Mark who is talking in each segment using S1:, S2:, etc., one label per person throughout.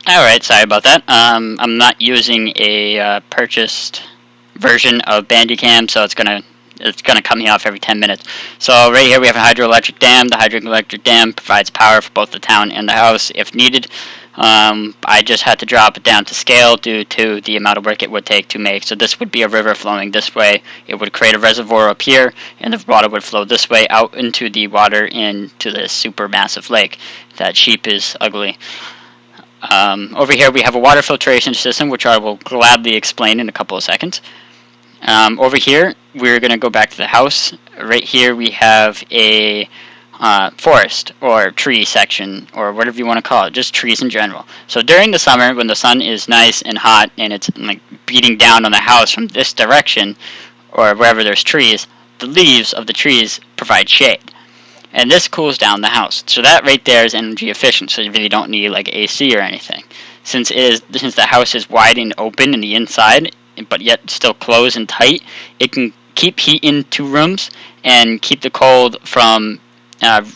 S1: Alright, sorry about that. I'm not using a purchased version of Bandicam, so it's gonna cut me off every 10 minutes. So right here we have a hydroelectric dam. The hydroelectric dam provides power for both the town and the house if needed. I just had to drop it down to scale due to the amount of work it would take to make. So this would be a river flowing this way. It would create a reservoir up here, and the water would flow this way out into the water into this super massive lake. That sheep is ugly. Over here we have a water filtration system, which I will gladly explain in a couple of seconds. Over here, we're going to go back to the house. Right here we have a forest or tree section, or whatever you want to call it, just trees in general. So during the summer, when the sun is nice and hot and it's like beating down on the house from this direction, or wherever there's trees, the leaves of the trees provide shade. And this cools down the house. So that right there is energy efficient, so you really don't need like AC or anything. Since the house is wide and open in the inside, but yet still closed and tight, it can keep heat into rooms and keep the cold from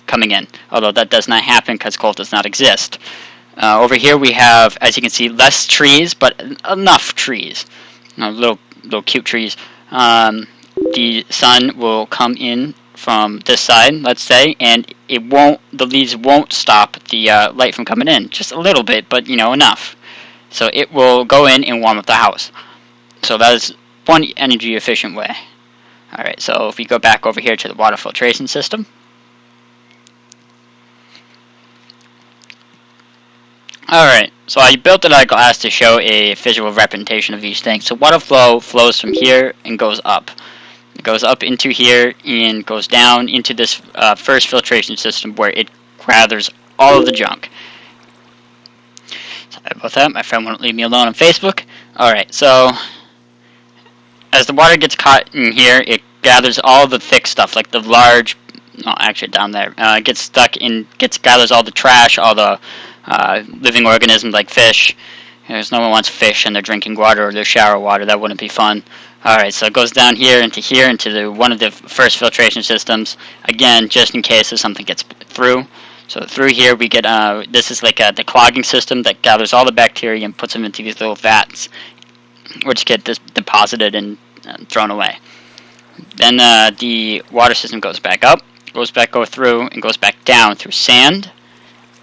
S1: coming in. Although that does not happen because cold does not exist. Over here we have, as you can see, less trees, but enough trees. Little cute trees. The sun will come in from this side, let's say, and the leaves won't stop the light from coming in. Just a little bit, but enough. So it will go in and warm up the house. So that is one energy efficient way. Alright, so if we go back over here to the water filtration system. Alright, so I built it out of glass to show a visual representation of each thing. So water flow flows from here and goes up. It goes up into here and goes down into this first filtration system where it gathers all of the junk. Sorry about that, my friend won't leave me alone on Facebook. Alright, so as the water gets caught in here, it gathers all the thick stuff, like the large, no, actually down there, gathers all the trash, all the living organisms like fish. There's no one wants fish in their drinking water or their shower water. That wouldn't be fun. Alright, so it goes down here into one of the first filtration systems. Again, just in case if something gets through. So through here we get, this is like the clogging system that gathers all the bacteria and puts them into these little vats, which get deposited and thrown away. Then the water system goes back up, goes through, and goes back down through sand,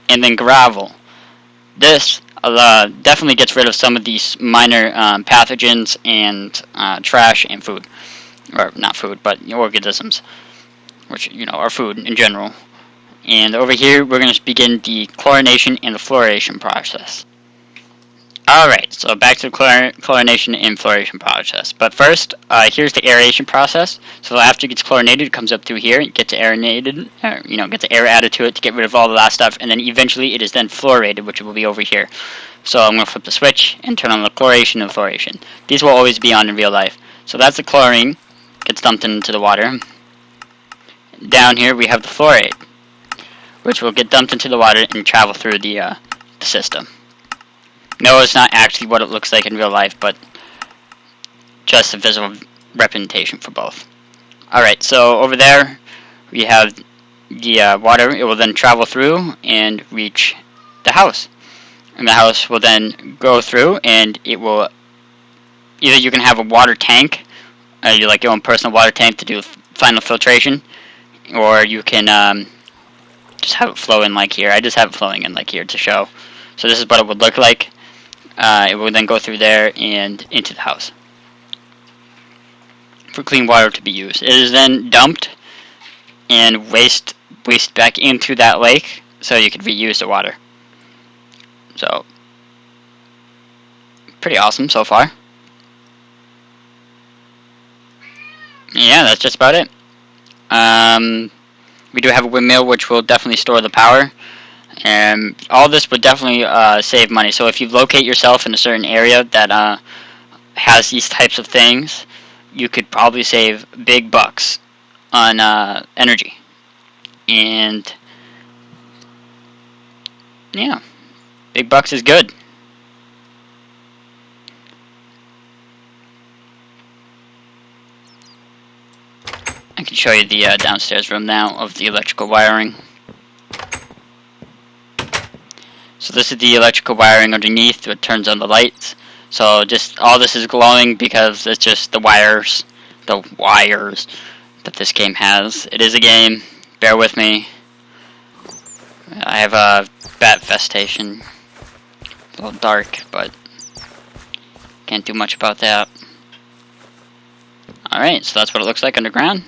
S1: and then gravel. This definitely gets rid of some of these minor pathogens and trash and food. Or not food, but organisms, which are food in general. And over here we're going to begin the chlorination and the fluorination process. Alright, so back to the chlorination and fluorination process. But first, here's the aeration process. So after it gets chlorinated, it comes up through here, it gets aerated, gets air added to it to get rid of all the last stuff, and then eventually it is then fluoridated, which will be over here. So I'm going to flip the switch and turn on the chlorination and fluorination. These will always be on in real life. So that's the chlorine, gets dumped into the water. Down here we have the fluoride, which will get dumped into the water and travel through the system. No, it's not actually what it looks like in real life, but just a visual representation for both. Alright, so over there we have the water. It will then travel through and reach the house. And the house will then go through, and it will, either you can have a water tank, you like your own personal water tank to do final filtration, or you can just have it flow in like here. I just have it flowing in like here to show. So this is what it would look like. It will then go through there and into the house for clean water to be used. It is then dumped and waste back into that lake so you can reuse the water. So, pretty awesome so far. Yeah, that's just about it. We do have a windmill which will definitely store the power. And all this would definitely save money. So if you locate yourself in a certain area that has these types of things, you could probably save big bucks on energy. And yeah, big bucks is good. I can show you the downstairs room now of the electrical wiring. So this is the electrical wiring underneath that turns on the lights. So just all this is glowing because it's just the wires that this game has. It is a game. Bear with me. I have a bat festation. A little dark, but can't do much about that. Alright, so that's what it looks like underground.